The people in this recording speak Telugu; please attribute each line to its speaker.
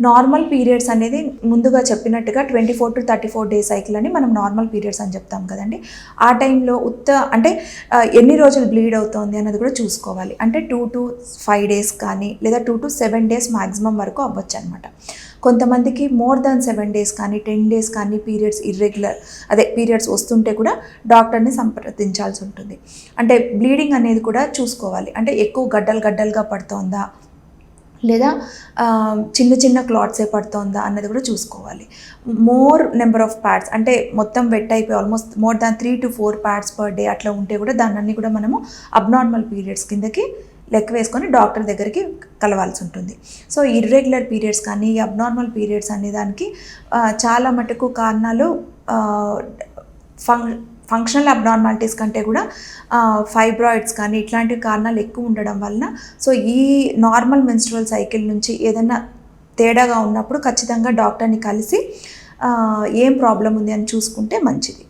Speaker 1: నార్మల్ పీరియడ్స్ అనేది ముందుగా చెప్పినట్టుగా 24 to 34 డే సైకిల్ అని మనం నార్మల్ పీరియడ్స్ అని చెప్తాం కదండి. ఆ టైంలో అంటే ఎన్ని రోజులు బ్లీడ్ అవుతోంది అన్నది కూడా చూసుకోవాలి. అంటే 2 to 5 డేస్ కానీ లేదా 2 to 7 డేస్ మ్యాక్సిమం వరకు అవ్వచ్చు అనమాట. కొంతమందికి మోర్ దాన్ 7 డేస్ కానీ 10 డేస్ కానీ పీరియడ్స్ వస్తుంటే కూడా డాక్టర్ని సంప్రదించాల్సి ఉంటుంది. అంటే బ్లీడింగ్ అనేది కూడా చూసుకోవాలి. అంటే ఎక్కువ గడ్డలుగా పడుతోందా లేదా చిన్న చిన్న క్లాట్సే పడుతోందా అన్నది కూడా చూసుకోవాలి. మోర్ నెంబర్ ఆఫ్ ప్యాడ్స్ అంటే మొత్తం వెట్ అయిపోయి almost more than 3 to 4 pads per day అట్లా ఉంటే కూడా దాన్ని కూడా మనము అబ్నార్మల్ పీరియడ్స్ కిందకి లెక్క వేసుకొని డాక్టర్ దగ్గరికి కలవాల్సి ఉంటుంది. సో ఇర్రెగ్యులర్ పీరియడ్స్ కానీ ఈ అబ్నార్మల్ పీరియడ్స్ అనే దానికి చాలా మటుకు కారణాలు ఫంక్షనల్ అబ్నార్మాలిటీస్ కంటే కూడా ఫైబ్రాయిడ్స్ కానీ ఇట్లాంటి కారణాలు ఎక్కువ ఉండడం వలన సో ఈ నార్మల్ మెన్స్ట్రువల్ సైకిల్ నుంచి ఏదైనా తేడాగా ఉన్నప్పుడు ఖచ్చితంగా డాక్టర్ని కలిసి ఏం ప్రాబ్లం ఉంది అని చూసుకుంటే మంచిది.